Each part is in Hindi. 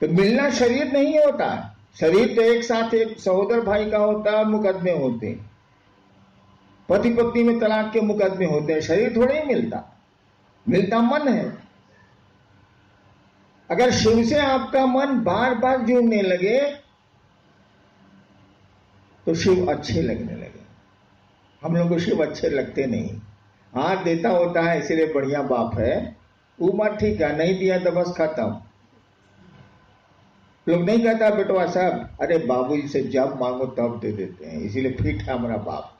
तो मिलना शरीर नहीं होता, शरीर तो एक साथ एक सहोदर भाई का होता है, मुकदमे होते हैं, पति पत्नी में तलाक के मुकदमे होते हैं, शरीर थोड़े ही मिलता, मिलता मन है। अगर शिव से आपका मन बार बार जुड़ने लगे तो शिव अच्छे लगने लगे। हम लोग को शिव अच्छे लगते नहीं। हाथ देता होता है इसलिए बढ़िया बाप है, वो बात ठीक है, नहीं दिया तो बस खत्म। लोग नहीं कहता बेटवा साहब, अरे बाबूजी से जब मांगो तब दे देते हैं, इसीलिए फिट है हमारा बाप।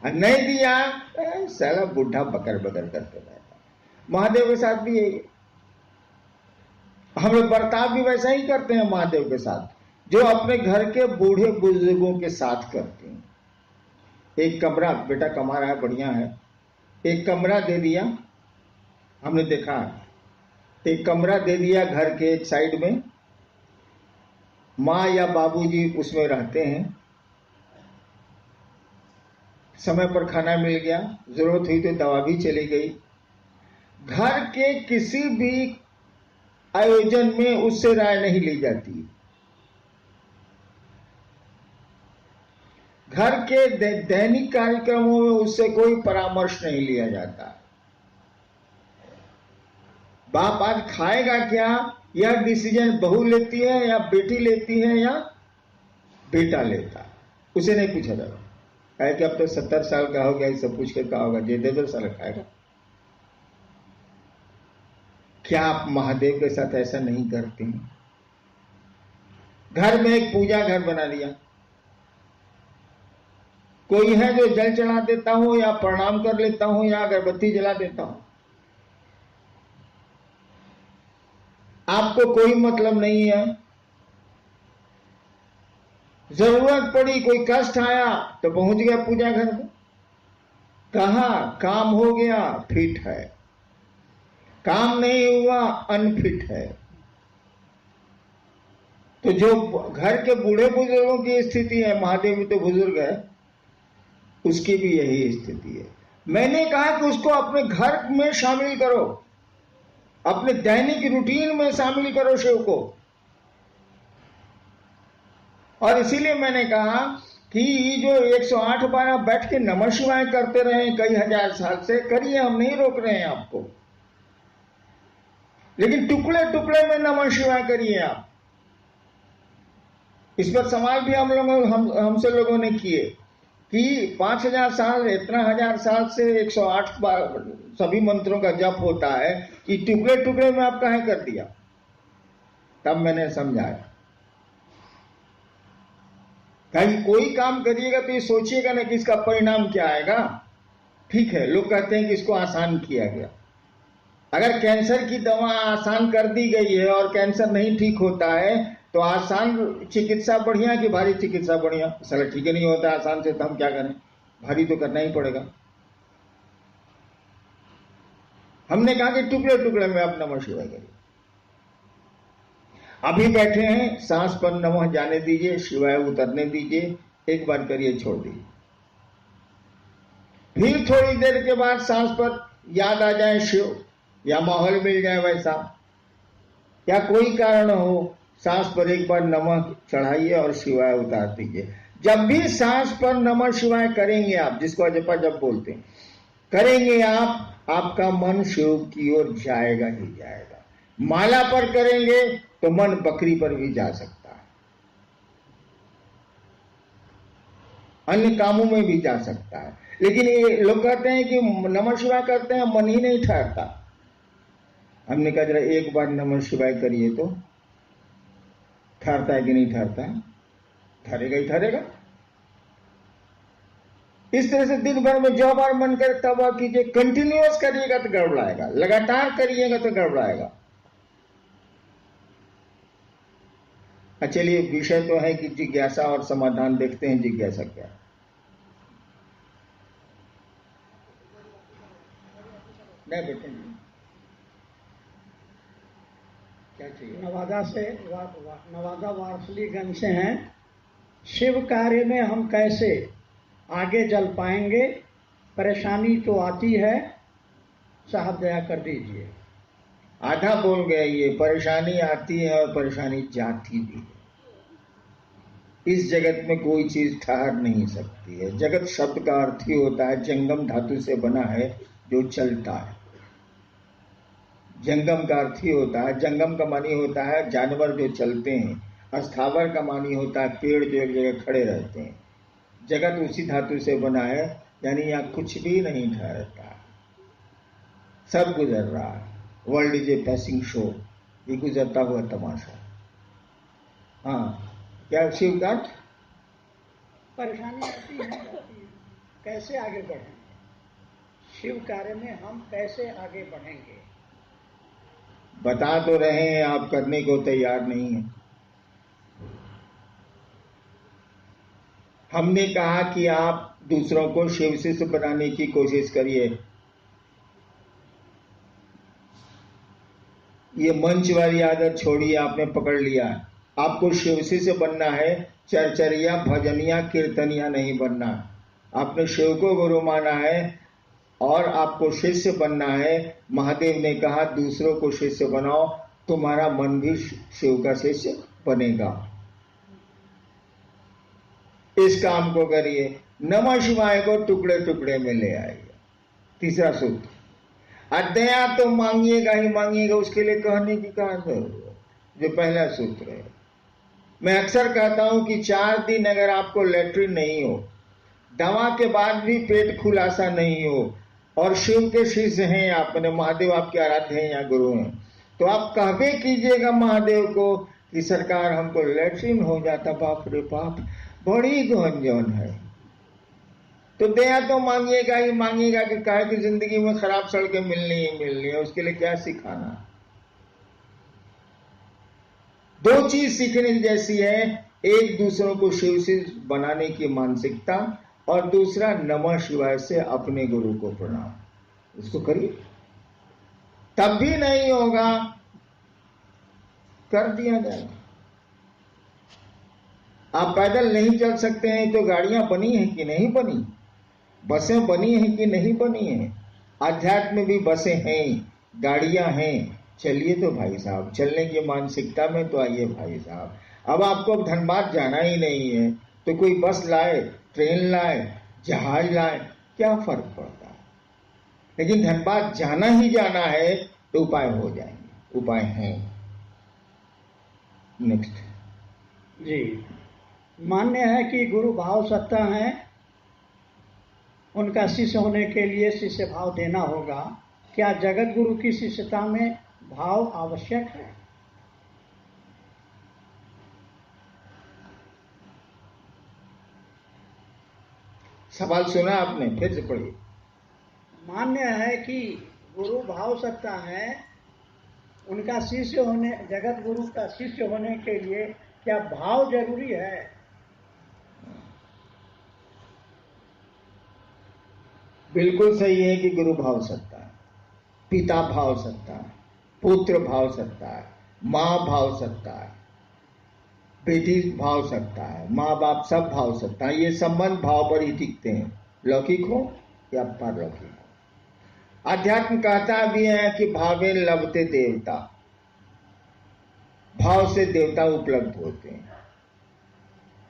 और नहीं दिया साला बुढ़ा बकर बकर करते रहता। महादेव के साथ भी यही, हम लोग बर्ताव भी वैसा ही करते हैं महादेव के साथ, जो अपने घर के बूढ़े बुजुर्गों के साथ करते हैं। एक कमरा, बेटा कमा रहा है बढ़िया है, एक कमरा दे दिया, हमने देखा एक कमरा दे दिया घर के एक साइड में, माँ या बाबूजी उसमें रहते हैं, समय पर खाना मिल गया, जरूरत हुई तो दवा भी चली गई। घर के किसी भी आयोजन में उससे राय नहीं ली जाती, घर के दैनिक कार्यक्रमों में उससे कोई परामर्श नहीं लिया जाता। बाप आज खाएगा क्या, यह डिसीजन बहू लेती है या बेटी लेती है या बेटा लेता, उसे नहीं पूछा जाएगा। कहे कि अब तो 70 साल का हो गया, सब पूछ के कहा होगा जे दे दो साल खाएगा। क्या आप महादेव के साथ ऐसा नहीं करते हैं? घर में एक पूजा घर बना दिया, कोई है जो जल चढ़ा देता हूं या प्रणाम कर लेता हूं या अगरबत्ती जला देता हूं, आपको कोई मतलब नहीं है। जरूरत पड़ी, कोई कष्ट आया तो पहुंच गया पूजा घर में, कहा काम हो गया फिट है, काम नहीं हुआ अनफिट है। तो जो घर के बूढ़े बुजुर्गों की स्थिति है, महादेव भी तो बुजुर्ग है, उसकी भी यही स्थिति है। मैंने कहा कि उसको अपने घर में शामिल करो, अपने दैनिक रूटीन में शामिल करो शिव को। और इसीलिए मैंने कहा कि जो 108 बार आप बैठ के नमः शिवाय करते रहे कई हजार साल से, करिए, हम नहीं रोक रहे हैं आपको, लेकिन टुकड़े टुकड़े में नमः शिवाय करिए आप। इस पर सवाल भी हमसे लोगों ने किए कि 5000 साल, इतना हजार साल से 108 बार सभी मंत्रों का जप होता है, कि टुकड़े टुकड़े में आप काहे कर दिया? तब मैंने समझाया, कहीं कोई काम करिएगा तो ये सोचिएगा ना कि इसका परिणाम क्या आएगा। ठीक है, लोग कहते हैं कि इसको आसान किया गया। अगर कैंसर की दवा आसान कर दी गई है और कैंसर नहीं ठीक होता है, तो आसान चिकित्सा बढ़िया कि भारी चिकित्सा बढ़िया? साला ठीक ही नहीं होता आसान से, तो हम क्या करें, भारी तो करना ही पड़ेगा। हमने कहा कि टुकड़े टुकड़े में आप नमः शिवाय करिए। अभी बैठे हैं, सांस पर नमः जाने दीजिए, शिवाय उतरने दीजिए, एक बार करिए, छोड़ दीजिए। फिर थोड़ी देर के बाद सांस पर याद आ जाए शिव, या माहौल मिल जाए वैसा, या कोई कारण हो, सांस पर एक बार नमः चढ़ाइए और शिवाय उतार दीजिए। जब भी सांस पर नमः शिवाय करेंगे आप, जिसको अजपा जप बोलते हैं, करेंगे आप, आपका मन शिव की ओर जाएगा ही जाएगा। माला पर करेंगे तो मन बकरी पर भी जा सकता है, अन्य कामों में भी जा सकता है। लेकिन ये लोग कहते हैं कि नमः शिवाय करते हैं, मन ही नहीं ठहरता। हमने कहा जरा एक बार नमः शिवाय करिए तो ठहरता है कि नहीं ठहरता है? ठहरेगा ही ठहरेगा। इस तरह से दिन भर में जो बार मन करे तब आप कीजिए, कंटिन्यूअस करिएगा तो गड़बड़ाएगा, लगातार करिएगा तो गड़बड़ाएगा। चलिए, विषय तो है कि जिज्ञासा और समाधान, देखते हैं जिज्ञासा क्या। नहीं बेटे, क्या चाहिए? नवादा वारसलीगंज से हैं। शिव कार्य में हम कैसे आगे चल पाएंगे? परेशानी तो आती है, साहब दया कर दीजिए। आधा बोल गए, ये परेशानी आती है और परेशानी जाती भी है। इस जगत में कोई चीज ठहर नहीं सकती है। जगत शब्द का अर्थ ही होता है, जंगम धातु से बना है जो चलता है। जंगम का अर्थ ही होता है, जंगम का मानी होता है जानवर जो चलते हैं। स्थावर का मानी होता है पेड़ जो एक जगह खड़े रहते हैं। जगत उसी धातु से बना है, यानी यहाँ कुछ भी नहीं ठहरता, सब गुजर रहा है। World is a passing show, ये गुजरता हुआ तमाशा। हाँ, क्या शिवकांत? परेशानी आती है, कैसे आगे बढ़ेंगे? शिव कार्य में हम कैसे आगे बढ़ेंगे? बता तो रहे हैं, आप करने को तैयार नहीं है। हमने कहा कि आप दूसरों को शिव शिष्य बनाने की कोशिश करिए। ये मंच वाली आदत छोड़िए, आपने पकड़ लिया। आपको शिव शिष्य बनना है, चरचरिया भजनिया कीर्तनिया नहीं बनना। आपने शिव को गुरु माना है और आपको शिष्य बनना है। महादेव ने कहा दूसरों को शिष्य बनाओ, तुम्हारा मन भी शिव का शिष्य बनेगा। इस काम को करिए। नमः शिवाय को टुकड़े टुकड़े में ले आइए। तीसरा सूत्र, अदया तो मांगिएगा ही मांगिएगा, उसके लिए कहने की कहां जरूरत, जो पहला सूत्र है। मैं अक्सर कहता हूं कि 4 दिन अगर आपको लेटरिन नहीं हो, दवा के बाद भी पेट खुलासा नहीं हो, और शिव के शिष्य हैं, आपने महादेव आपके आराध्य हैं या गुरु हैं, तो आप कहबे कीजिएगा महादेव को कि सरकार हमको लेटरिन हो जाता, बाप रे बाप बड़ी गंजन है। तो दया तो मांगिएगा ही मांगिएगा कि काहे की जिंदगी में खराब सड़कें मिलनी ही मिलनी है, उसके लिए क्या सिखाना। 2 चीज सीखने जैसी है, एक दूसरों को शिव से बनाने की मानसिकता, और दूसरा नमः शिवाय से अपने गुरु को प्रणाम। इसको करिए, तब भी नहीं होगा कर दिया जाएगा। आप पैदल नहीं चल सकते हैं तो गाड़ियां बनी हैं कि नहीं बनी, बसें बनी हैं कि नहीं बनी हैं। अध्यात्म में भी बसें हैं, गाड़ियां हैं। चलिए तो भाई साहब, चलने की मानसिकता में तो आइए भाई साहब। अब आपको धनबाद जाना ही नहीं है तो कोई बस लाए, ट्रेन लाए, जहाज लाए, क्या फर्क पड़ता है। लेकिन धनबाद जाना ही जाना है तो उपाय हो जाएंगे, उपाय हैं। नेक्स्ट जी, मान्य है कि गुरु भाव सत्ता है, उनका शिष्य होने के लिए शिष्य भाव देना होगा। क्या जगत गुरु की शिष्यता में भाव आवश्यक है? सवाल सुना आपने, फिर से पढ़िए। मान्य है कि गुरु भाव सत्ता है, उनका शिष्य होने, जगत गुरु का शिष्य होने के लिए क्या भाव जरूरी है? बिल्कुल सही है कि गुरु भाव सत्ता है, पिता भाव सत्ता है, पुत्र भाव सत्ता है, माँ भाव सत्ता है, बेटी भाव सत्ता है, माँ बाप सब भाव सत्ता है। ये संबंध भाव पर ही टिकते हैं, लौकिक हो या पारलौकिक हो। अध्यात्म कहता भी है कि भावे लभते देवता, भाव से देवता उपलब्ध होते हैं।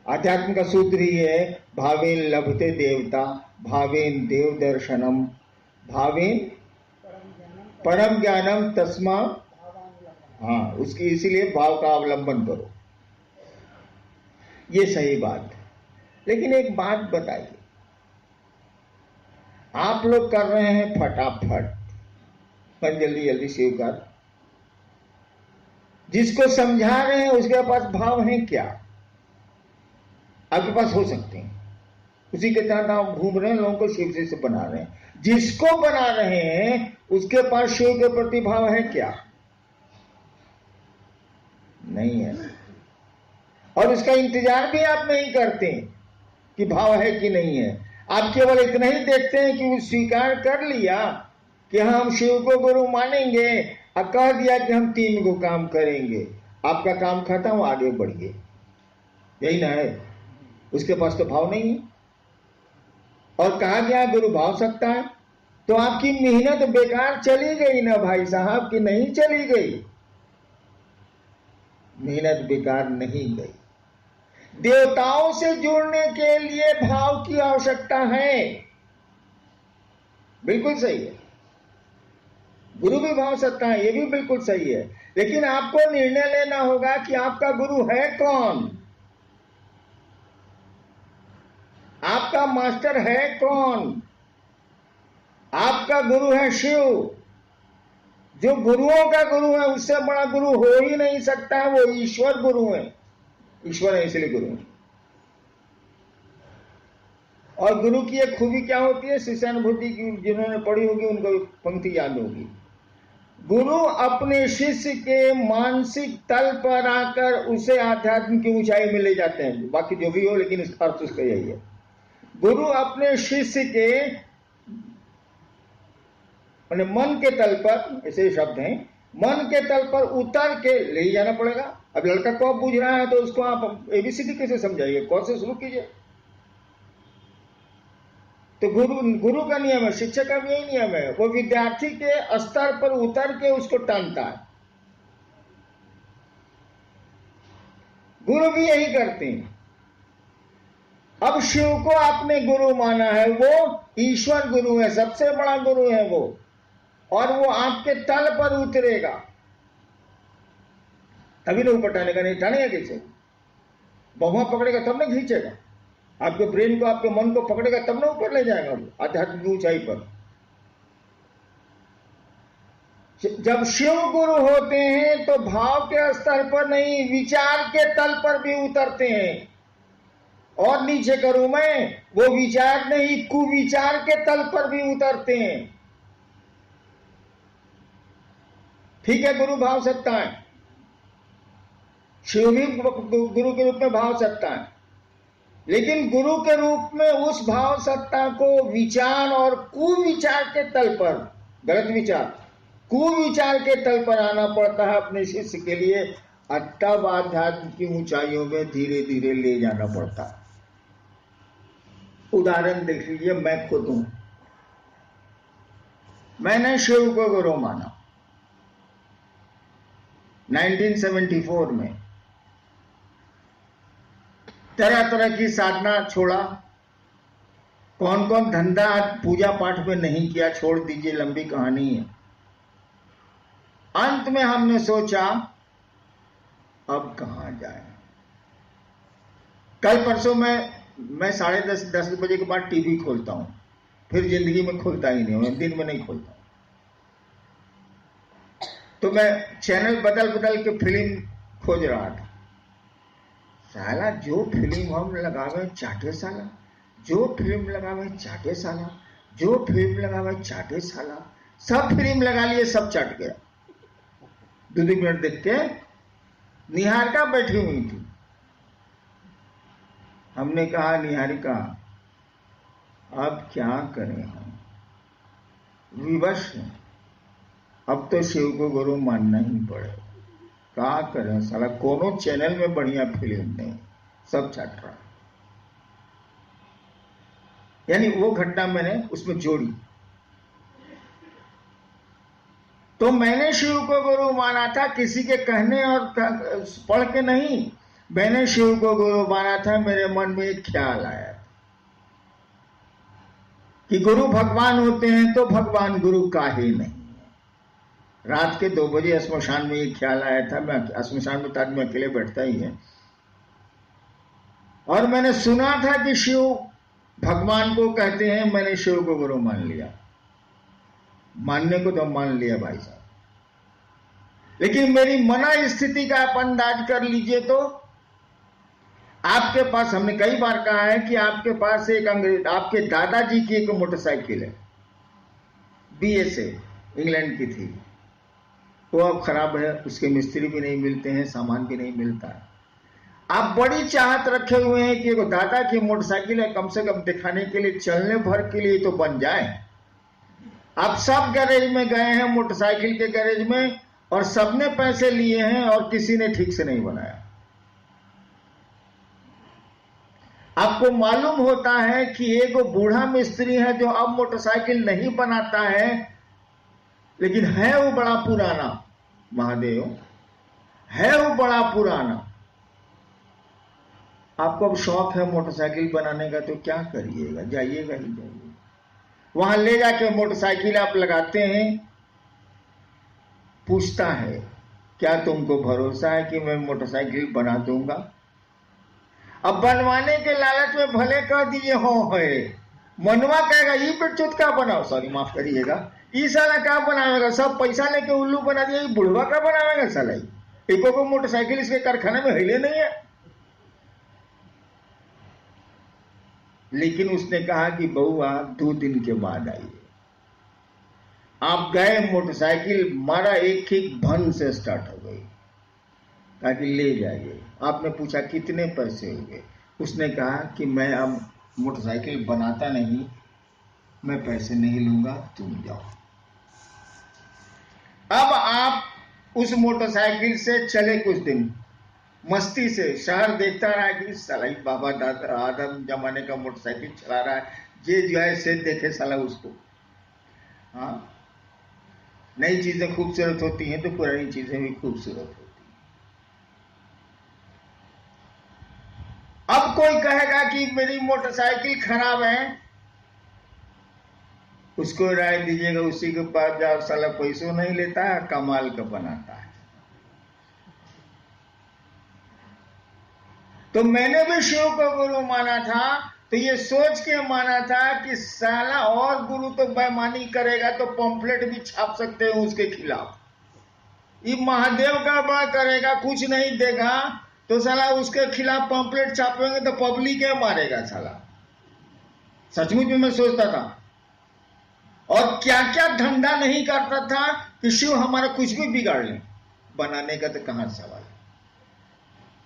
अध्यात्म का सूत्र ही है भावेन लभते देवता, भावेन देव दर्शनम, भावेन परम ज्ञानम तस्मा। हाँ, उसकी इसीलिए भाव का अवलंबन करो, ये सही बात है। लेकिन एक बात बताइए, आप लोग कर रहे हैं फटाफट, पर जल्दी जल्दी स्वीकार। जिसको समझा रहे हैं उसके पास भाव है क्या? आपके पास हो सकते हैं, उसी के तहत आप घूम रहे हैं, लोगों को शिव से बना रहे हैं। जिसको बना रहे हैं उसके पास शिव के प्रति भाव है क्या? नहीं है। और उसका इंतजार भी आप नहीं करते कि भाव है कि नहीं है। आप केवल इतना ही देखते हैं कि वो स्वीकार कर लिया कि हम शिव को गुरु मानेंगे और कह दिया कि हम 3 को काम करेंगे, आपका काम खत्म, आगे बढ़िए, यही ना है। उसके पास तो भाव नहीं है। और कहा गया गुरु भाव सकता है, तो आपकी मेहनत बेकार चली गई ना भाई साहब, कि नहीं चली गई? मेहनत बेकार नहीं गई। देवताओं से जुड़ने के लिए भाव की आवश्यकता है, बिल्कुल सही है। गुरु भी भाव सत्ता है, ये भी बिल्कुल सही है। लेकिन आपको निर्णय लेना होगा कि आपका गुरु है कौन, आपका मास्टर है कौन। आपका गुरु है शिव, जो गुरुओं का गुरु है, उससे बड़ा गुरु हो ही नहीं सकता, वो ईश्वर गुरु है। ईश्वर है इसलिए गुरु है। और गुरु की एक खूबी क्या होती है, शिष्यानुभूति की जिन्होंने पढ़ी होगी उनको पंक्ति याद होगी। गुरु अपने शिष्य के मानसिक तल पर आकर उसे आध्यात्म की ऊंचाई में ले जाते हैं। बाकी जो भी हो, लेकिन इसका अर्थ उसका यही है। गुरु अपने शिष्य के मन के तल पर, ऐसे शब्द हैं, मन के तल पर उतर के ले जाना पड़ेगा। अब लड़का को आप पूछ रहा है तो उसको आप एबीसीडी कैसे समझाइए, कौन से शुरू कीजिए। तो गुरु का नियम है, शिक्षक का भी यही नियम है, वो विद्यार्थी के स्तर पर उतर के उसको टानता है। गुरु भी यही करते हैं। अब शिव को आपने गुरु माना है, वो ईश्वर गुरु है, सबसे बड़ा गुरु है वो, और वो आपके तल पर उतरेगा तभी तो ऊपर टानेगा, नहीं टानेगा कैसे? बहुआ पकड़ेगा तब ना खींचेगा, आपके ब्रेन को, आपके मन को पकड़ेगा तब ना ऊपर ले जाएगा वो आध्यात्मिक ऊंचाई पर। जब शिव गुरु होते हैं तो भाव के स्तर पर नहीं, विचार के तल पर भी उतरते हैं। और नीचे करूं मैं, वो विचार नहीं, कुविचार के तल पर भी उतरते हैं। ठीक है, गुरु भाव सत्ता है, शिव भी गुरु के रूप में भाव सत्ता है, लेकिन गुरु के रूप में उस भाव सत्ता को विचार और कुविचार के तल पर, गलत विचार, कुविचार के तल पर आना पड़ता है अपने शिष्य के लिए। तब आध्यात्म की ऊंचाइयों में धीरे धीरे ले जाना पड़ता है। उदाहरण देख लीजिए, मैं खुद हूं, मैंने शिव को गुरु माना 1974 में। तरह तरह की साधना छोड़ा, कौन कौन धंधा पूजा पाठ में नहीं किया छोड़ दीजिए, लंबी कहानी है। अंत में हमने सोचा अब कहां जाए। कल परसों मैं 10:30 बजे के बाद टीवी खोलता हूं, फिर जिंदगी में खोलता ही नहीं, मैं दिन में नहीं खोलता। तो मैं चैनल बदल बदल के फिल्म खोज रहा था। साला जो फिल्म हम लगावे चाटे साला, जो फिल्म लगावे चाटे साला, जो फिल्म लगावे चाटे साला, सब फिल्म लगा लिए, सब चाट गया। 2 मिनट देख के निहारिका बैठी हुई थी। हमने कहा, निहारिका अब क्या करें, हम विवश हैं, अब तो शिव को गुरु मानना ही पड़ेगा। क्या करें साला, कोनो चैनल में बढ़िया फिल्म नहीं, सब छाट रहा। यानी वो घटना मैंने उसमें जोड़ी। तो मैंने शिव को गुरु माना था, किसी के कहने और पढ़ के नहीं, मैंने शिव को गुरु माना था। मेरे मन में एक ख्याल आया कि गुरु भगवान होते हैं तो भगवान गुरु का ही नहीं। रात के 2 बजे श्मशान में ये ख्याल आया था। मैं श्मशान में तो आदमी अकेले बैठता ही है, और मैंने सुना था कि शिव भगवान को कहते हैं। मैंने शिव को गुरु मान लिया, मानने को तो मान लिया भाई साहब, लेकिन मेरी मना स्थिति का आप अंदाज कर लीजिए। तो आपके पास, हमने कई बार कहा है कि आपके पास एक अंग्रेज, आपके दादाजी की एक मोटरसाइकिल है, BSA इंग्लैंड की थी, वो अब खराब है, उसके मिस्त्री भी नहीं मिलते हैं, सामान भी नहीं मिलता है। आप बड़ी चाहत रखे हुए हैं कि दादा की मोटरसाइकिल है, कम से कम दिखाने के लिए, चलने भर के लिए तो बन जाए। आप सब गैरेज में गए हैं, मोटरसाइकिल के गैरेज में, और सबने पैसे लिए हैं और किसी ने ठीक से नहीं बनाया। आपको मालूम होता है कि एक बूढ़ा मिस्त्री है जो अब मोटरसाइकिल नहीं बनाता है, लेकिन है वो बड़ा पुराना, महादेव है वो बड़ा पुराना। आपको अब शौक है मोटरसाइकिल बनाने का, तो क्या करिएगा, जाइएगा ही जाइए। वहां ले जाके मोटरसाइकिल आप लगाते हैं, पूछता है क्या तुमको भरोसा है कि मैं मोटरसाइकिल बना दूंगा? अब बनवाने के लालच में भले कह दिए हो है, मनवा कहेगा ये पे चुटका बनाओ, सॉरी माफ करिएगा, ये साला क्या बनावेगा, सब पैसा लेके उल्लू बना दिया, ये बुढ़वा का बनावेगा साला, एको को मोटरसाइकिल इसके कारखाने में हिले नहीं है। लेकिन उसने कहा कि बहू आप 2 दिन के बाद आइए। आप गए, मोटरसाइकिल मारा, एक ही भन से स्टार्ट हो गई। कहा कि ले जाइए। आपने पूछा कितने पैसे हुए? उसने कहा कि मैं अब मोटरसाइकिल बनाता नहीं, मैं पैसे नहीं लूंगा, तुम जाओ। अब आप उस मोटरसाइकिल से चले कुछ दिन, मस्ती से शहर देखता रहा कि साला बाबा दादा आदम जमाने का मोटरसाइकिल चला रहा है, ये जो है से देखे साला उसको। हाँ, नई चीजें खूबसूरत होती हैं तो पुरानी चीजें भी खूबसूरत होती हैं। अब कोई कहेगा कि मेरी मोटरसाइकिल खराब है, उसको राय दीजिएगा उसी के पास जाओ, साला पैसों नहीं लेता है, कमाल का बनाता है। तो मैंने भी शिव को गुरु माना था, तो ये सोच के माना था कि साला और गुरु तो बेईमानी करेगा तो पंफलेट भी छाप सकते हैं उसके खिलाफ, ये महादेव का बड़ा करेगा, कुछ नहीं देगा तो साला उसके खिलाफ पंफलेट छापेंगे तो पब्लिक है मारेगा साला। सचमुच में मैं सोचता था, और क्या क्या धंधा नहीं करता था कि शिव हमारा कुछ भी बिगाड़ ले। बनाने का तो कहां सवाल,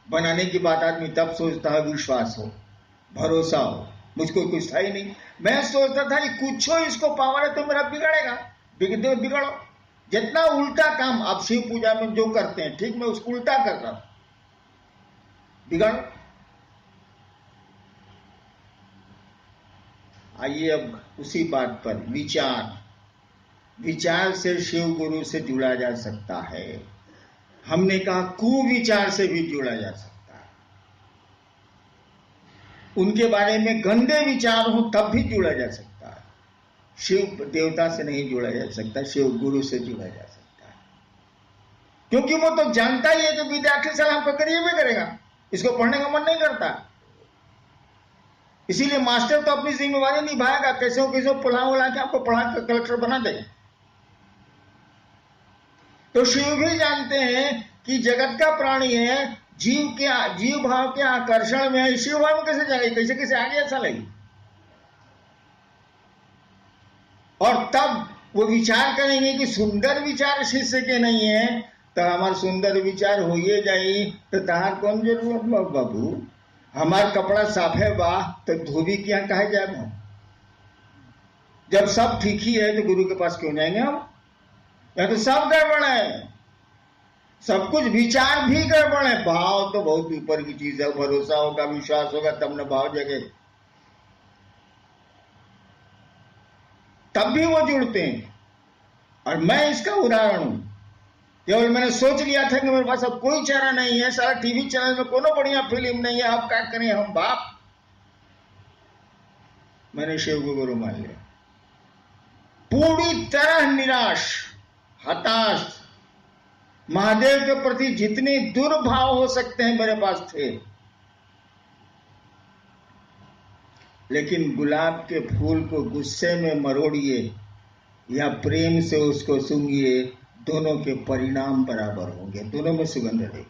बनाने की बात आदमी तब सोचता है विश्वास हो, भरोसा हो, मुझको कुछ था ही नहीं। मैं सोचता था कि कुछ हो इसको पावर है तो मेरा बिगड़ेगा, बिगड़ो। जितना उल्टा काम आप शिव पूजा में जो करते हैं, ठीक मैं उसको उल्टा कर रहा हूं, बिगड़ो। आइए अब उसी बात पर, विचार से शिव गुरु से जुड़ा जा सकता है। हमने कहा कुविचार से भी जुड़ा जा सकता है, उनके बारे में गंदे विचार हो तब भी जुड़ा जा सकता है। शिव देवता से नहीं जुड़ा जा सकता, शिव गुरु से जुड़ा जा सकता है, क्योंकि वो तो जानता ही है कि विद्यार्थी सलाम को करिए भी करेगा, इसको पढ़ने का मन नहीं करता। इसीलिए मास्टर तो अपनी जिम्मेवारी निभाएगा, कैसे पढ़ा के आपको पढ़ा के कलेक्टर बना देगा। तो शिव भी जानते हैं कि जगत का प्राणी है, जीव भाव के आकर्षण में है, शिव भाव में कैसे जाएगी, कैसे आगे अच्छा लगी। और तब वो विचार करेंगे कि सुंदर विचार शिष्य के नहीं है, तो हमारे सुंदर विचार हो ही जाए तो तहार कौन जरूरत बाबू, हमार कपड़ा साफ है बा तो धोबी की यहाँ कहे जाए। जब सब ठीक ही है तो गुरु के पास क्यों जाएंगे हम? या तो सब गड़बड़ है, सब कुछ विचार भी गड़बड़ है, भाव तो बहुत ऊपर की चीज है, भरोसा होगा, विश्वास होगा तब न भाव जगे, तब भी वो जुड़ते हैं। और मैं इसका उदाहरण हूं, केवल मैंने सोच लिया था कि मेरे पास अब कोई चारा नहीं है, सारा टीवी चैनल में कोनो बढ़िया फिल्म नहीं है, अब क्या करें हम बाप, मैंने शिव को गुरु मान लिया। पूरी तरह निराश, हताश, महादेव के प्रति जितने दुर्भाव हो सकते हैं मेरे पास थे, लेकिन गुलाब के फूल को गुस्से में मरोड़िए या प्रेम से उसको सूंघिए, दोनों के परिणाम बराबर होंगे, दोनों में सुगंध रहेगी।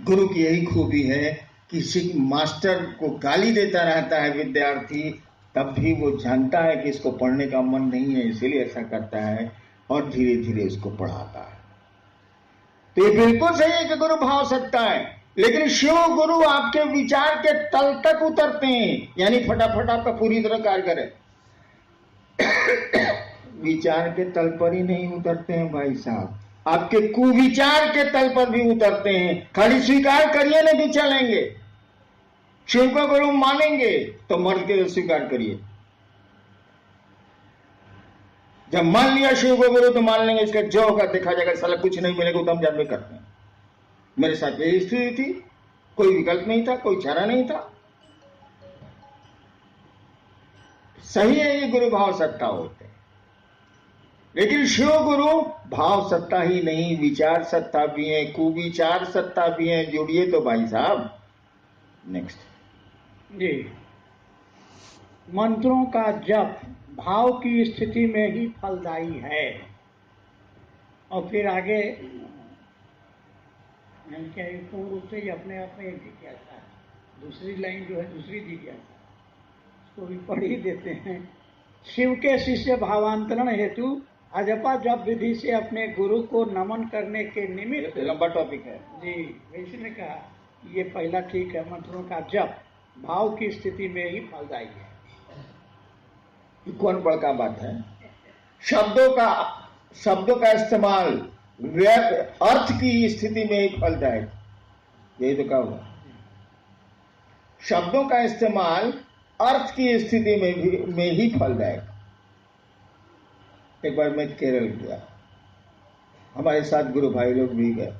गुरु की यही खूबी है कि मास्टर को गाली देता रहता है विद्यार्थी, तब भी वो जानता है कि इसको पढ़ने का मन नहीं है, इसीलिए ऐसा करता है और धीरे धीरे इसको पढ़ाता है। तो ये बिल्कुल सही है कि गुरु भाव सकता है, लेकिन शिव गुरु आपके विचार के तल तक उतरते हैं, यानी फटाफट आपका पूरी तरह कार्य करे। विचार के तल पर ही नहीं उतरते हैं भाई साहब, आपके कुविचार के तल पर भी उतरते हैं। खाली स्वीकार करिए ना कि चलेंगे, शिव को गुरु मानेंगे तो मर्द के स्वीकार करिए। जब मान लिया शिव को गुरु तो मान लेंगे, इसका जो होगा देखा जाएगा, साला कुछ नहीं मिलेगा तो हम जानबे करते हैं। मेरे साथ यही स्थिति थी, कोई विकल्प नहीं था, कोई चारा नहीं था। सही है, ये गुरु भाव सत्ता होते हैं, लेकिन शिव गुरु भाव सत्ता ही नहीं, विचार सत्ता भी है, कुविचार सत्ता भी है। जुड़िए तो भाई साहब। नेक्स्ट जी, मंत्रों का जप भाव की स्थिति में ही फलदायी है। और फिर आगे क्या पूर्ण रूप से ही अपने आप में जिज्ञासा है। दूसरी लाइन जो है दूसरी जिज्ञासा, उसको भी पढ़ ही देते हैं। शिव के शिष्य भावांतरण हेतु अजपा जप विधि से अपने गुरु को नमन करने के निमित्त, लंबा टॉपिक है जी, वैसे ने कहा ये पहला ठीक है, मंत्रों का जप भाव की स्थिति में ही फलदायी है। कौन बड़का बात है? शब्दों का इस्तेमाल अर्थ की स्थिति में ही फलदायक, यही तो कहा हुआ। शब्दों का इस्तेमाल अर्थ की स्थिति में ही फलदायक। एक बार मैं केरल गया, हमारे साथ गुरु भाई लोग भी गए,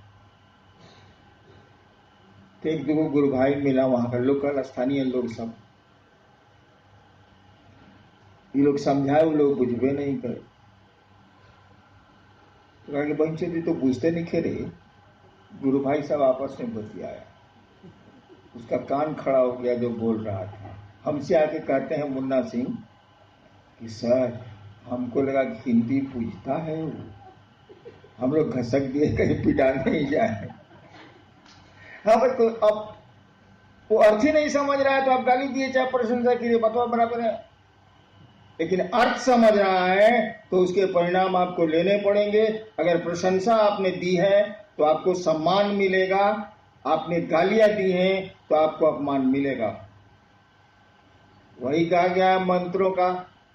तो एक दो गुरु भाई मिला, वहां का लोकल स्थानीय लोग सब, ये लोग समझाए, वो लोग बुझबे नहीं करे। तो कहा कि बच्चे जी तो बुझते नहीं खे रहे। गुरु भाई साहब आपस में बतियाया, उसका कान खड़ा हो गया जो बोल रहा था। हमसे आके कहते हैं मुन्ना सिंह कि सर हमको लगा कि हिंदी पूछता है वो, हम लोग घसक दिए कहीं पिटा नहीं जाए। हाँ भाई, तो अब वो अर्थ ही नहीं समझ रहा है तो आप गाली दिए चाहे प्रशंसा कीजिए, बतवा बराबर है। लेकिन अर्थ समझ रहा है तो उसके परिणाम आपको लेने पड़ेंगे। अगर प्रशंसा आपने दी है तो आपको सम्मान मिलेगा, आपने गालियां दी हैं तो आपको अपमान मिलेगा। वही कहा गया मंत्रों का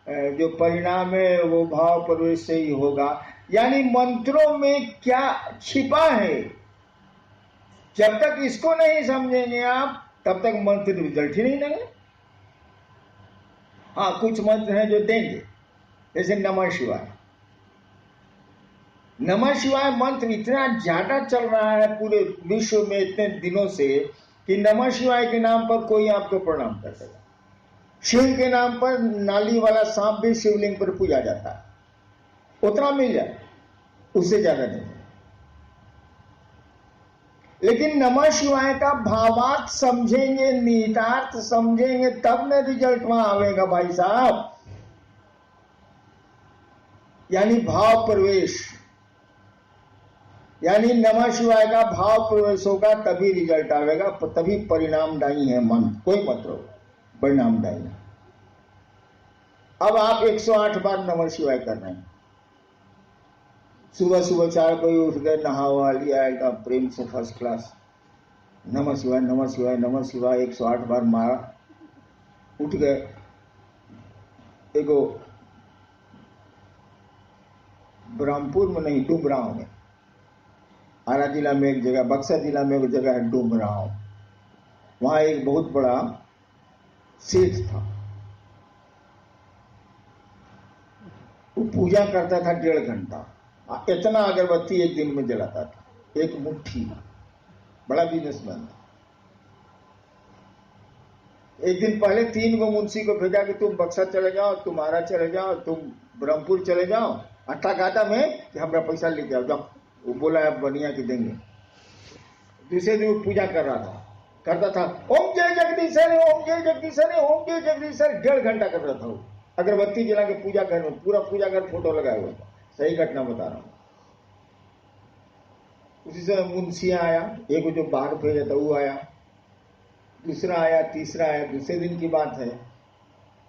जो परिणाम है वो भाव प्रवेश से ही होगा। यानी मंत्रों में क्या छिपा है, जब तक इसको नहीं समझेंगे आप तब तक मंत्र रिजल्ट ही नहीं देंगे। हाँ, कुछ मंत्र हैं जो देंगे, जैसे नमः शिवाय। नमः शिवाय मंत्र इतना ज्यादा चल रहा है पूरे विश्व में इतने दिनों से कि नमः शिवाय के नाम पर कोई आपको प्रणाम कर देगा। शिव के नाम पर नाली वाला सांप भी शिवलिंग पर पूजा जाता है, उतना मिल जाए, उससे ज्यादा नहीं। लेकिन नमः शिवाय का भावार्थ समझेंगे, निहितार्थ समझेंगे, तब न रिजल्ट वहां आवेगा भाई साहब। यानी भाव प्रवेश, यानी नमः शिवाय का भाव प्रवेश होगा तभी रिजल्ट आवेगा, तभी परिणामदायी है मंत्र। कोई मंत्र होगा परिणामदायी। अब आप 108 बार नमः शिवाय कर रहे हैं, सुबह सुबह 4 बजे उठ गए, नहा वहा लिया एकदम प्रेम से फर्स्ट क्लास, नमः शिवाय नमः शिवाय नमः शिवाय 108 बार मारा, उठ गए। एगो ब्रह्मपुर में नहीं, डुमराव में, आरा जिला में एक जगह, बक्सर जिला में एक जगह है डुमराव, वहां एक बहुत बड़ा सेठ था। वो पूजा करता था 1.5 घंटा, इतना अगरबत्ती एक दिन में जलाता था, एक मुट्ठी। बड़ा बिजनेसमैन था। एक दिन पहले 3 गो मुंशी को भेजा कि तुम बक्सर चले जाओ, तुम आरा चले जाओ, तुम ब्रह्मपुर चले जाओ, अट्ठा गाता में कि हमारा पैसा लेके आओ, जाओ। वो बोला है बनिया की देंगे। दूसरे दिन वो पूजा कर रहा था, करता था ओम जय जगदीशर, ओम जय जगदीशर, ओम जय जगदीशर, 1.5 घंटा कर रहा था वो, अगरबत्ती जला के पूजा कर, पूरा पूजा कर फोटो लगाया हुआ था। सही घटना बता रहा हूं। उसी समय मुंशिया आया, एक जो बाहर भेजा था वो आया, दूसरा आया, तीसरा आया। दूसरे दिन की बात है।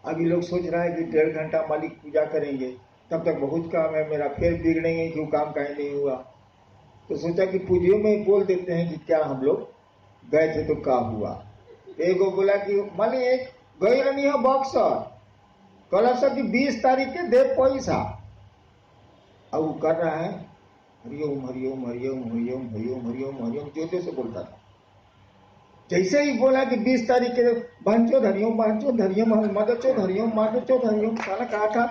अभी लोग सोच रहा है कि 1.5 घंटा मालिक पूजा करेंगे, तब तक बहुत काम है मेरा, फिर बिगड़ेंगे क्यों, काम कहीं नहीं हुआ। तो सोचा कि पूजियों में बोल देते हैं कि क्या हम लोग गए थे तो क्या हुआ। एक बोला कि मालिक गई रही है बक्सर, कल की 20 तारीख के दे पैसा। अब वो कर रहा है हरिओम हरिओम हरिओम हरिओम हरिओम हरिओम हरिओम, जोते से बोलता था। जैसे ही बोला कि 20 तारीख के बहनचोद हरिओम मदरचोद हरिओम, साला कहा था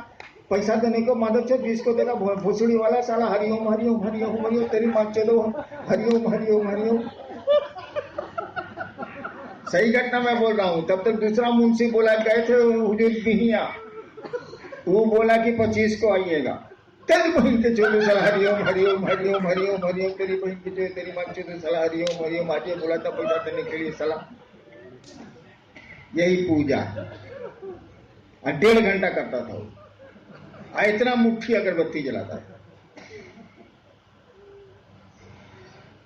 पैसा देने को, मदरचोद 20 को देगा, भोसड़ी वाला साला हरिओम हरिओम हरिओम हरिओम, तेरी माँ चलो हरिओम हरिओम हरिओम। सही घटना मैं बोल रहा हूं। तब तक दूसरा मुंशी बोला, गए थे हुजूर बिहिया, वो बोला कि 25 को आइएगा। तेरी बहन के चोले साला हरिओम हरिओम हरिओम हरिओम हरिओम, तेरी बहन के चोले तेरी माँ चोले साला हरिओम हरिओम। आज ये बोला था पैसा देने के लिए साला। यही पूजा 1.5 घंटा करता था वो, इतना मुट्ठी अगरबत्ती जलाता था।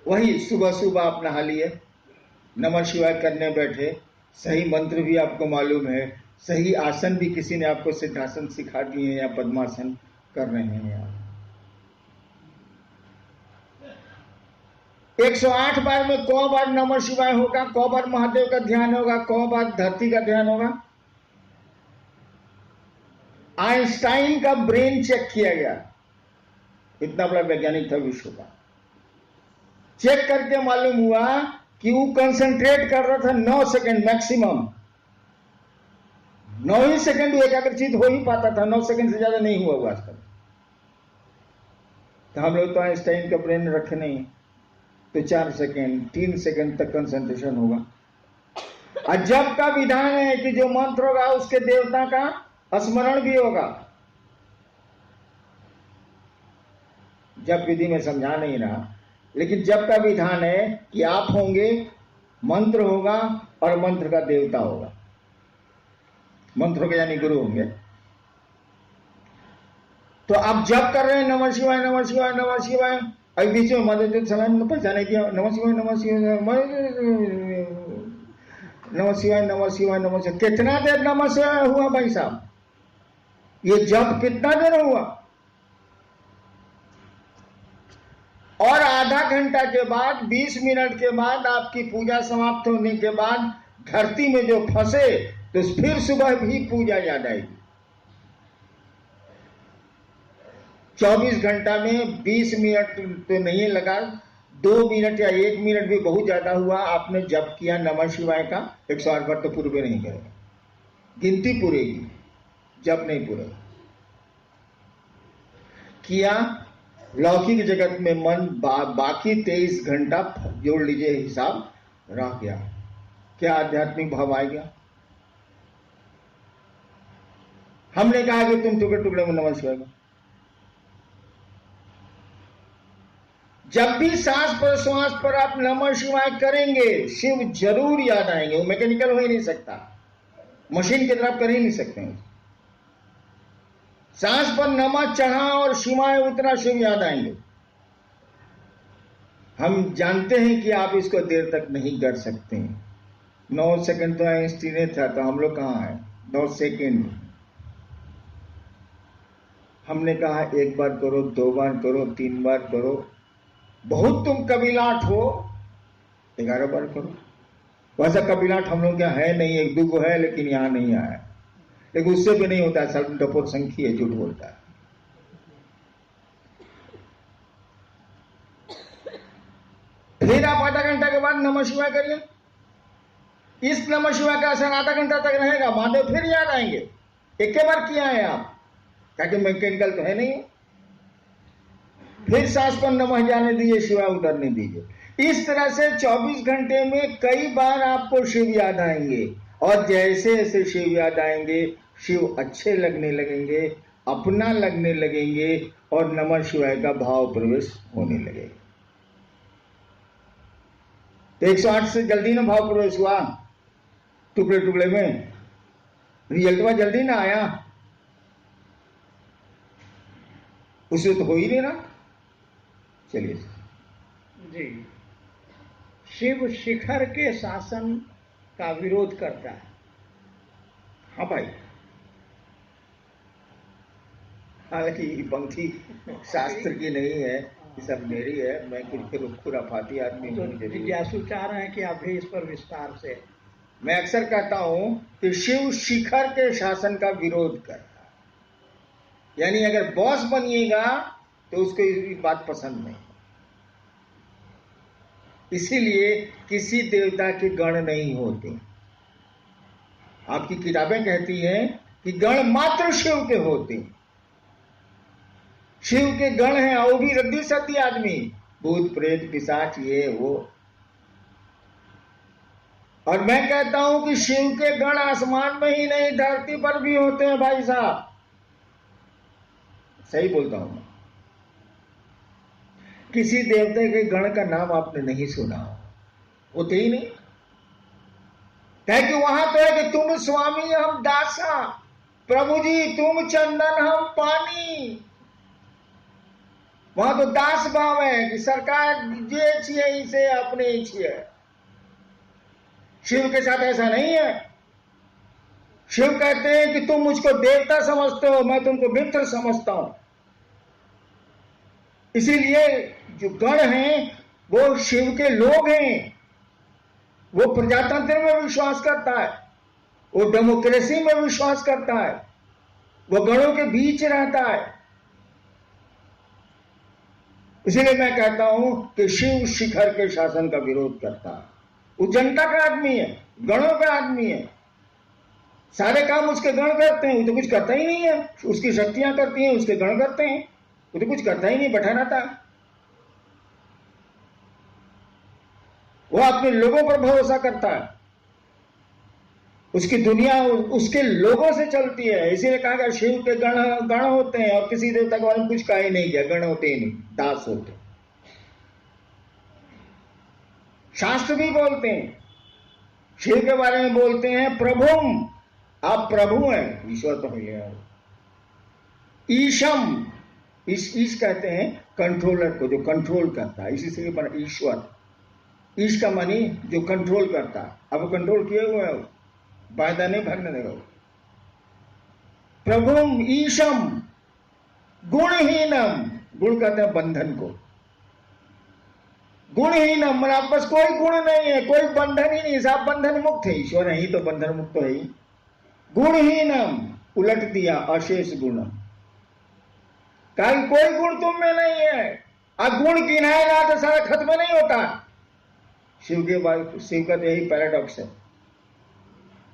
वही सुबह सुबह आप नहा लिए, नमः शिवाय करने बैठे, सही मंत्र भी आपको मालूम है, सही आसन भी किसी ने आपको सिद्धासन सिखा दिए या पद्मासन कर रहे हैं आप। 108 बार में 100 बार नमः शिवाय होगा, 100 बार महादेव का ध्यान होगा, 100 बार धरती का ध्यान होगा। आइंस्टाइन का ब्रेन चेक किया गया, इतना बड़ा वैज्ञानिक था विश्व का। चेक करके मालूम हुआ कि वो कंसंट्रेट कर रहा था 9 सेकंड मैक्सिमम। 9 ही सेकंड वो एकाग्रचित हो ही पाता था, 9 सेकंड से ज्यादा नहीं हुआ हुआ आज तक। तो हम लोग तो आइंस्टाइन का ब्रेन रखे नहीं, तो 4 सेकंड 3 सेकंड तक कंसंट्रेशन होगा। और जब का विधान है कि जो मंत्र होगा उसके देवता का स्मरण भी होगा। जब विधि में समझा नहीं रहा, लेकिन जब का विधान है कि आप होंगे, मंत्र होगा और मंत्र का देवता होगा। मंत्र के यानी गुरु होंगे। तो आप जब कर रहे हैं नमः शिवाय नमः शिवाय नमः शिवाय, अभी बीच में मदद सलाम पहचाने किया, नमः शिवाय नमः शिवाय नमः शिवाय नमः शिवाय नमः शिवाय। कितना देर नमः शिवाय हुआ भाई साहब? ये जब कितना देर हुआ? और आधा घंटा के बाद, 20 मिनट के बाद, आपकी पूजा समाप्त होने के बाद धरती में जो फंसे तो फिर सुबह भी पूजा याद आएगी। 24 घंटा में 20 मिनट तो नहीं लगा, 2 मिनट या 1 मिनट भी बहुत ज्यादा हुआ। आपने जप किया नमः शिवाय का 108 बार, तो पूरे नहीं करेगा, गिनती पूरेगी, जप नहीं पूरेगा। किया लौकिक जगत में मन बाकी 23 घंटा जोड़ लीजिए हिसाब, रह गया। क्या आध्यात्मिक भाव आ गया? हमने कहा कि तुम टुकड़े टुकड़े में नमः शिवाय। जब भी सांस पर श्वास पर आप नमः शिवाय करेंगे, शिव जरूर याद आएंगे। वो मैकेनिकल हो ही नहीं सकता, मशीन की तरफ कर ही नहीं सकते हैं। सांस पर नमः चढ़ा और शिवाय उतरा, शिव याद आएंगे। हम जानते हैं कि आप इसको देर तक नहीं कर सकते। 9 सेकंड तो आइंस्टीन था, तो हम लोग कहां है? 9 सेकंड। हमने कहा 1 बार करो, 2 बार करो, 3 बार करो। बहुत तुम कबीलाट हो, 11 बार करो। वैसा कबीलाट हम लोग क्या है नहीं, 1-2 को है, लेकिन यहां नहीं आया। लेकिन उससे भी नहीं होता, सब डपोर संख्या है, झूठ बोलता है। फिर आप आधा घंटा के बाद नमः शिवाय करिए। इस नमः शिवाय का असर आधा घंटा तक रहेगा, महादेव फिर याद आएंगे। एक बार किया है आप, ताकि मैकेनिकल तो है नहीं। फिर सांस पर नमः जाने दीजिए, शिवाय उतरने दीजिए। इस तरह से 24 घंटे में कई बार आपको शिव याद आएंगे, और जैसे जैसे शिव याद आएंगे, शिव अच्छे लगने लगेंगे, अपना लगने लगेंगे, और नमः शिवाय का भाव प्रवेश होने लगेगा। तो 108 से जल्दी ना भाव प्रवेश हुआ, टुकड़े टुकड़े में रिजल्ट में जल्दी ना आया, उससे तो हो ही नहीं रहा। चलिए जी, शिव शिखर के शासन का विरोध करता है। हाँ भाई, हालांकि ये पंक्ति शास्त्र की नहीं है, ये सब मेरी है। मैं खुराफाती आदमी हूँ। जिज्ञासु चाह रहे हैं कि आप भी इस पर विस्तार से। मैं अक्सर कहता हूं कि शिव शिखर के शासन का विरोध करता है, यानी अगर बॉस बनिएगा तो उसको ये बात पसंद नहीं। इसीलिए किसी देवता के गण नहीं होते। आपकी किताबें कहती हैं कि गण मात्र शिव के होते हैं। शिव के गण हैं, वो भी रद्दी सद्दी आदमी, भूत प्रेत पिशाच ये वो। और मैं कहता हूं कि शिव के गण आसमान में ही नहीं, धरती पर भी होते हैं भाई साहब। सही बोलता हूं मैं। किसी देवते के गण का नाम आपने नहीं सुना, होते ही नहीं। कि वहां तो है कि तुम स्वामी हम दासा, प्रभु जी तुम चंदन हम पानी। वहां तो दास भाव है कि सरकार जे छिए इसे अपने ही छिए। शिव के साथ ऐसा नहीं है। शिव कहते हैं कि तुम मुझको देवता समझते हो, मैं तुमको मित्र समझता हूं। इसीलिए जो गण हैं वो शिव के लोग हैं। वो प्रजातंत्र में विश्वास करता है, वो डेमोक्रेसी में विश्वास करता है, वो गणों के बीच रहता है। इसीलिए मैं कहता हूं कि शिव शिखर के शासन का विरोध करता है। वो जनता का आदमी है, गणों का आदमी है। सारे काम उसके गण करते हैं, वो तो कुछ करता ही नहीं है। उसकी शक्तियां करती हैं, उसके गण करते हैं, वो तो कुछ करता ही नहीं, बैठा रहता है। वो अपने लोगों पर भरोसा करता है, उसकी दुनिया उसके लोगों से चलती है। इसीलिए कहा गया शिव के गण होते हैं, और किसी देवता के बारे में कुछ कहा ही नहीं गया। गण होते ही नहीं, दास होते। शास्त्र भी बोलते हैं, शिव के बारे में बोलते हैं प्रभुम, आप प्रभु हैं, ईश्वर तो है। ईशम, ईश कहते हैं कंट्रोलर को, जो कंट्रोल करता है, इसी से बना ईश्वर। ईश का मानी जो कंट्रोल करता है। अब कंट्रोल किए हुए है, वायदा नहीं भागने देगा। प्रभुम ईशम गुणहीनम, गुण कहते हैं बंधन को। गुणहीनम मतलब आप बस कोई गुण नहीं है, कोई बंधन ही नहीं, आप बंधन मुक्त है। ईश्वर है ही तो बंधन मुक्त है ही। गुणहीनम उलट दिया, अशेष गुण, कल कोई गुण तुम में नहीं है। अब गुण गिनाएगा तो सारा खत्म नहीं होता। शिव का तो यही पैराडॉक्स है।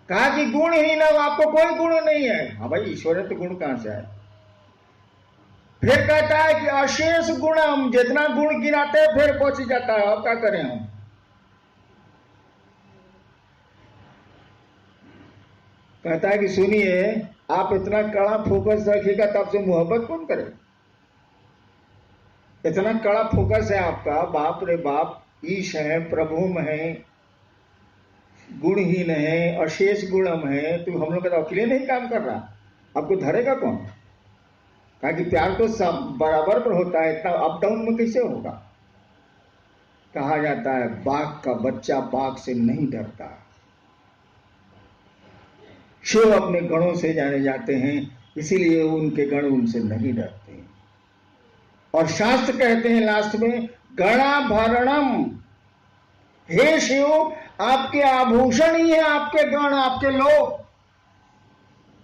कहा कि गुणहीनम, आपको कोई गुण नहीं है। हाँ भाई, ईश्वर है तो गुण कहां से आए। फिर कहता है कि अशेष गुणम, जितना गुण गिनाते हैं फिर पहुंच जाता है। अब क्या करें हम। कहता है कि सुनिए, आप इतना कड़ा फोकस रखिएगा तब से मोहब्बत कौन करे। इतना कड़ा फोकस है आपका, बाप रे बाप, ईश है, प्रभुम है, गुणहीन है, अशेष गुणम है, तो हम लोग का तो अकेले नहीं काम कर रहा, आपको धरेगा कौन। कहा कि प्यार तो सब बराबर पर होता है, इतना अप डाउन में कैसे होगा। कहा जाता है बाघ का बच्चा बाघ से नहीं डरता। शिव अपने गणों से जाने जाते हैं, इसीलिए उनके गण उनसे नहीं डरते। और शास्त्र कहते हैं लास्ट में, गणाभरणम, हे शिव आपके आभूषण ही है आपके गण, आपके लोग।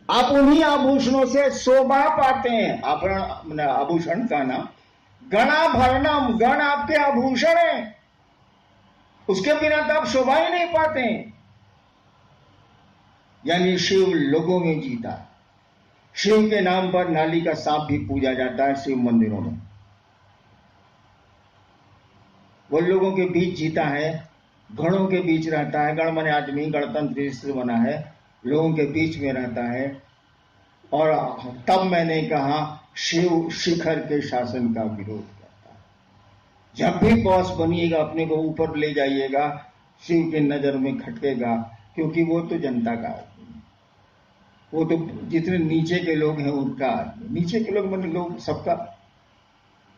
आप उन्हीं आभूषणों से शोभा पाते हैं। आभरण आभूषण का नाम गणाभरणम, गण आपके आभूषण है, उसके बिना तो आप शोभा ही नहीं पाते। यानी शिव लोगों में जीता। शिव के नाम पर नाली का सांप भी पूजा जाता है शिव मंदिरों में। वो लोगों के बीच जीता है, गणों के बीच रहता है। गण माने आदमी, गणतंत्र से बना है, लोगों के बीच में रहता है। और तब मैंने कहा शिव शिखर के शासन का विरोध करता है। जब भी बॉस बनिएगा अपने को ऊपर ले जाइएगा, शिव की नजर में खटकेगा, क्योंकि वो तो जनता का आदमी, वो तो जितने नीचे के लोग हैं उनका आदमी। नीचे के लोग मतलब लोग सबका,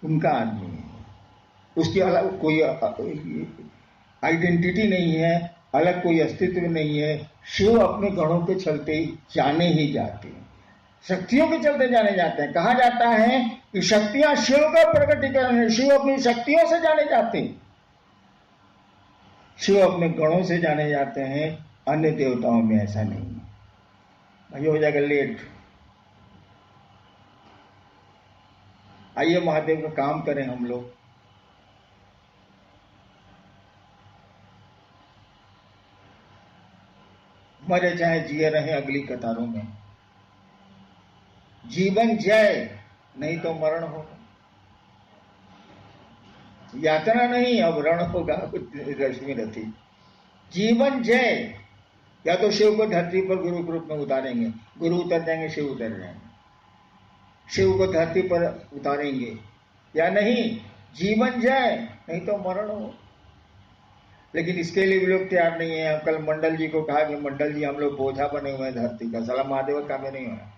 उनका आदमी है। उसकी अलग कोई आइडेंटिटी नहीं है, अलग कोई अस्तित्व नहीं है। शिव अपने गणों के चलते जाने ही जाते हैं, शक्तियों के चलते जाने जाते हैं। कहा जाता है कि शक्तियां शिव का प्रकटीकरण है, शिव अपनी शक्तियों से जाने जाते हैं। शिव अपने गणों से जाने जाते हैं, अन्य देवताओं में ऐसा नहीं है। भाई हो जाएगा लेट। आइए महादेव का काम करें हम लोग। मरे चाहे जिए रहे अगली कतारों में। जीवन जय, नहीं तो मरण होगा। यातना नहीं, अब रण होगा। रश्मि रथी, जीवन जय, या तो शिव को धरती पर गुरु के रूप में उतारेंगे, गुरु उतर जाएंगे, शिव उतर जाएंगे, शिव को धरती पर उतारेंगे, या नहीं जीवन जय, नहीं तो मरण हो। लेकिन इसके लिए भी लोग तैयार नहीं है। कल मंडल जी को कहा कि मंडल जी हम लोग बोझा बने हुए हैं धरती का, साला महादेव का भी नहीं होना।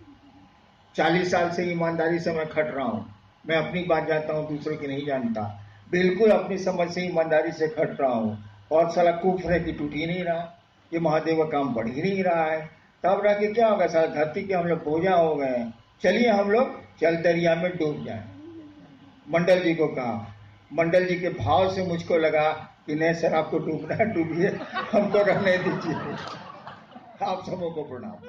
40 साल से ईमानदारी से मैं खट रहा हूं, मैं अपनी बात जानता हूं, दूसरों की नहीं जानता, बिल्कुल अपनी समझ से ईमानदारी से खट रहा हूं, और साला कुफ्र है कि टूट ही नहीं रहा, ये महादेव का काम बढ़ ही नहीं रहा है। तब रह के क्या होगा, साला धरती के हम लोग बोझा हो गए हैं, चलिए हम लोग जल दरिया में डूब जाए। मंडल जी को कहा, मंडल जी के भाव से मुझको लगा कि नहीं सर, आपको डूबना है डूबिए, हमको रहने दीजिए। आप सबों को प्रणाम।